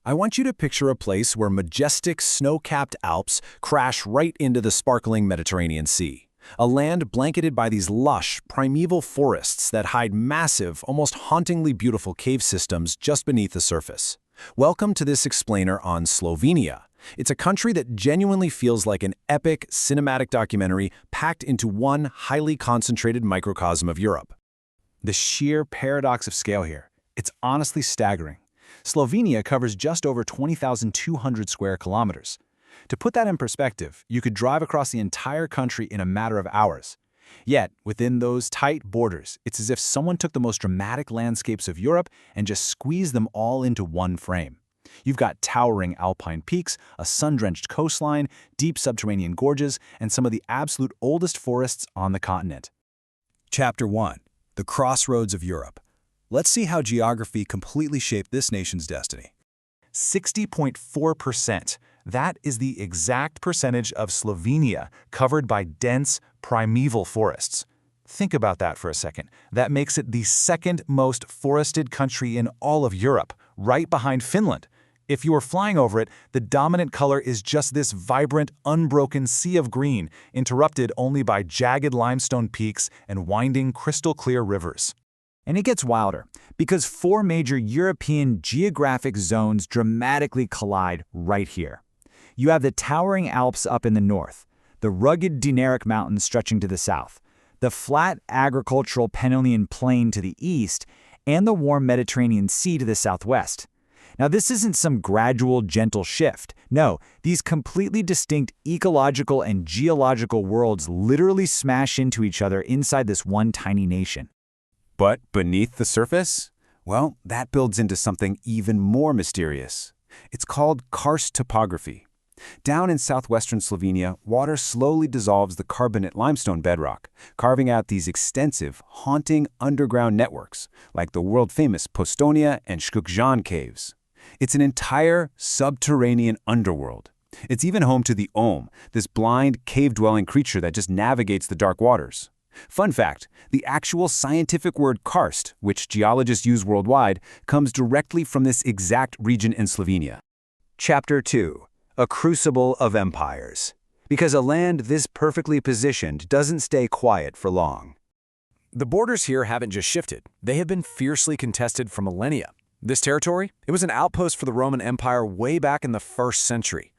I want you to picture a place where majestic snow-capped Alps crash right into the sparkling Mediterranean Sea. A land blanketed by these lush, primeval forests that hide massive, almost hauntingly beautiful cave systems just beneath the surface. Welcome to this explainer on Slovenia. It's a country that genuinely feels like an epic, cinematic documentary packed into one highly concentrated microcosm of Europe. The sheer paradox of scale here. It's honestly staggering. Slovenia covers just over 20,200 square kilometers. To put that in perspective, you could drive across the entire country in a matter of hours. Yet, within those tight borders, it's as if someone took the most dramatic landscapes of Europe and just squeezed them all into one frame. You've got towering alpine peaks, a sun-drenched coastline, deep subterranean gorges, and some of the absolute oldest forests on the continent. Chapter 1. The Crossroads of Europe. Let's see how geography completely shaped this nation's destiny. 60.4%. That is the exact percentage of Slovenia covered by dense, primeval forests. Think about that for a second. That makes it the second most forested country in all of Europe, right behind Finland. If you were flying over it, the dominant color is just this vibrant, unbroken sea of green, interrupted only by jagged limestone peaks and winding, crystal-clear rivers. And it gets wilder, because four major European geographic zones dramatically collide right here. You have the towering Alps up in the north, the rugged Dinaric Mountains stretching to the south, the flat agricultural Pannonian Plain to the east, and the warm Mediterranean Sea to the southwest. Now, this isn't some gradual, gentle shift. No, these completely distinct ecological and geological worlds literally smash into each other inside this one tiny nation. But beneath the surface? Well, that builds into something even more mysterious. It's called karst topography. Down in southwestern Slovenia, water slowly dissolves the carbonate limestone bedrock, carving out these extensive, haunting underground networks, like the world-famous Postonia and Škocjan caves. It's an entire subterranean underworld. It's even home to the this blind, cave-dwelling creature that just navigates the dark waters. Fun fact, the actual scientific word karst, which geologists use worldwide, comes directly from this exact region in Slovenia. Chapter 2. A Crucible of Empires. Because a land this perfectly positioned doesn't stay quiet for long. The borders here haven't just shifted. They have been fiercely contested for millennia. This territory, it was an outpost for the Roman Empire way back in the 1st century.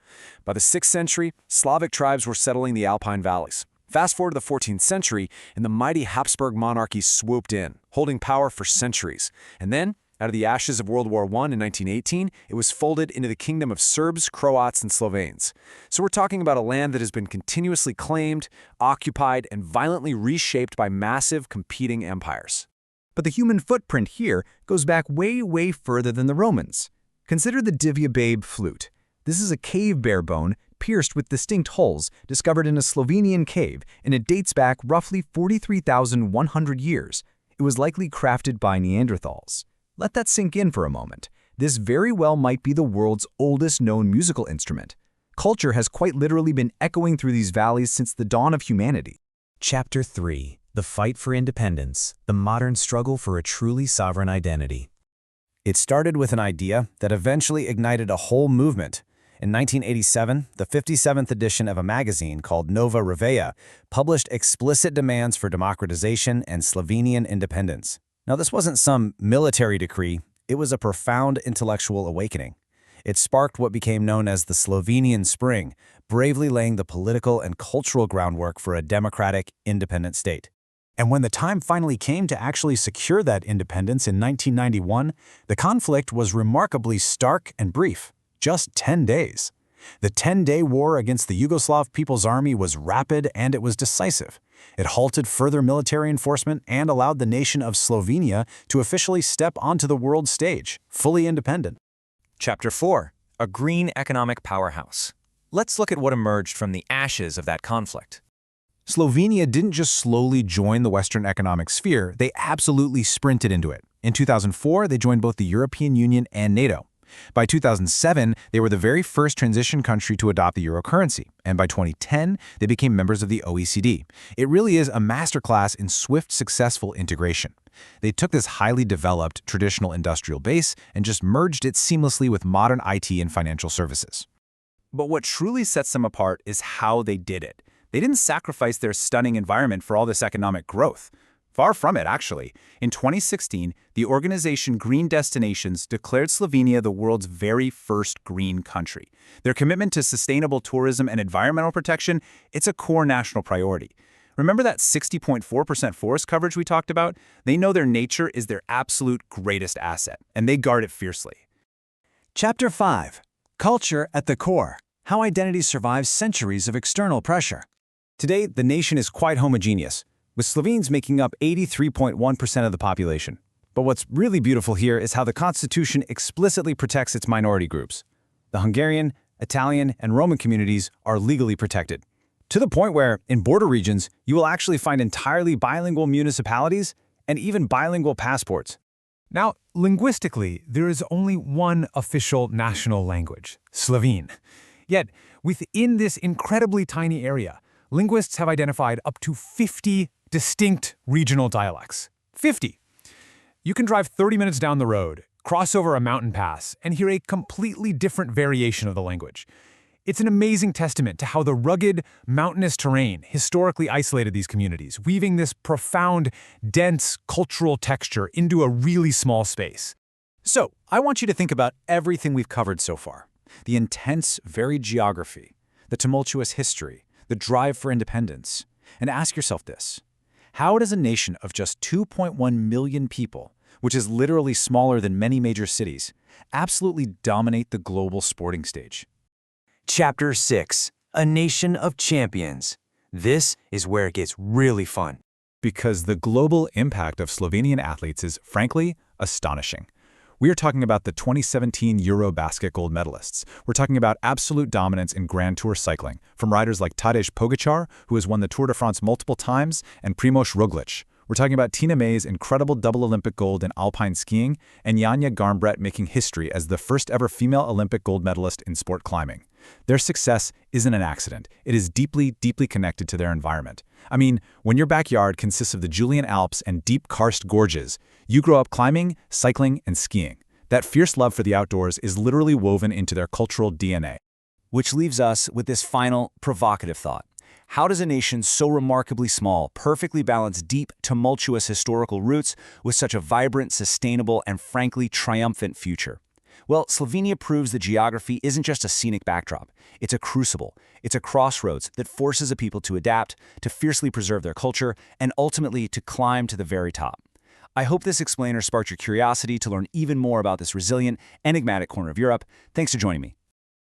By the 6th century, Slavic tribes were settling the Alpine valleys. Fast forward to the 14th century, and the mighty Habsburg monarchy swooped in, holding power for centuries. And then, out of the ashes of World War I in 1918, it was folded into the kingdom of Serbs, Croats, and Slovenes. So we're talking about a land that has been continuously claimed, occupied, and violently reshaped by massive competing empires. But the human footprint here goes back way further than the Romans. Consider the Divya Babe flute. This is a cave bear bone pierced with distinct holes discovered in a Slovenian cave, and it dates back roughly 43,100 years. It was likely crafted by Neanderthals. Let that sink in for a moment. This very well might be the world's oldest known musical instrument. Culture has quite literally been echoing through these valleys since the dawn of humanity. Chapter 3. The Fight for Independence, the Modern Struggle for a Truly Sovereign Identity. It started with an idea that eventually ignited a whole movement. In 1987, the 57th edition of a magazine called Nova Revea published explicit demands for democratization and Slovenian independence. Now, this wasn't some military decree, it was a profound intellectual awakening. It sparked what became known as the Slovenian Spring, bravely laying the political and cultural groundwork for a democratic, independent state. And when the time finally came to actually secure that independence in 1991, the conflict was remarkably stark and brief. Just 10 days. The 10-day war against the Yugoslav People's Army was rapid and it was decisive. It halted further military enforcement and allowed the nation of Slovenia to officially step onto the world stage, fully independent. Chapter 4. A Green Economic Powerhouse. Let's look at what emerged from the ashes of that conflict. Slovenia didn't just slowly join the Western economic sphere, they absolutely sprinted into it. In 2004, they joined both the European Union and NATO. By 2007, they were the very first transition country to adopt the euro currency, and by 2010, they became members of the OECD. It really is a masterclass in swift, successful integration. They took this highly developed, traditional industrial base and just merged it seamlessly with modern IT and financial services. But what truly sets them apart is how they did it. They didn't sacrifice their stunning environment for all this economic growth. Far from it, actually. In 2016, the organization Green Destinations declared Slovenia the world's very first green country. Their commitment to sustainable tourism and environmental protection, it's a core national priority. Remember that 60.4% forest coverage we talked about? They know their nature is their absolute greatest asset, and they guard it fiercely. Chapter 5. Culture at the Core. How Identity Survives Centuries of External Pressure. Today, the nation is quite homogeneous, with Slovenes making up 83.1% of the population. But what's really beautiful here is how the Constitution explicitly protects its minority groups. The Hungarian, Italian, and Roman communities are legally protected, to the point where, in border regions, you will actually find entirely bilingual municipalities and even bilingual passports. Now, linguistically, there is only one official national language, Slovene. Yet, within this incredibly tiny area, linguists have identified up to 50 distinct regional dialects. 50! You can drive 30 minutes down the road, cross over a mountain pass, and hear a completely different variation of the language. It's an amazing testament to how the rugged, mountainous terrain historically isolated these communities, weaving this profound, dense cultural texture into a really small space. So, I want you to think about everything we've covered so far. The intense, varied geography, the tumultuous history, the drive for independence. And ask yourself this: how does a nation of just 2.1 million people, which is literally smaller than many major cities, absolutely dominate the global sporting stage? Chapter 6. A Nation of Champions. This is where it gets really fun. Because the global impact of Slovenian athletes is, frankly, astonishing. We are talking about the 2017 Eurobasket gold medalists. We're talking about absolute dominance in Grand Tour cycling, from riders like Tadej Pogačar, who has won the Tour de France multiple times, and Primož Roglič. We're talking about Tina May's incredible double Olympic gold in alpine skiing, and Janja Garnbret making history as the first ever female Olympic gold medalist in sport climbing. Their success isn't an accident. It is deeply, deeply connected to their environment. I mean, when your backyard consists of the Julian Alps and deep karst gorges, you grow up climbing, cycling, and skiing. That fierce love for the outdoors is literally woven into their cultural DNA. Which leaves us with this final, provocative thought. How does a nation so remarkably small perfectly balance deep, tumultuous historical roots with such a vibrant, sustainable, and frankly triumphant future? Well, Slovenia proves that geography isn't just a scenic backdrop. It's a crucible. It's a crossroads that forces a people to adapt, to fiercely preserve their culture, and ultimately to climb to the very top. I hope this explainer sparked your curiosity to learn even more about this resilient, enigmatic corner of Europe. Thanks for joining me.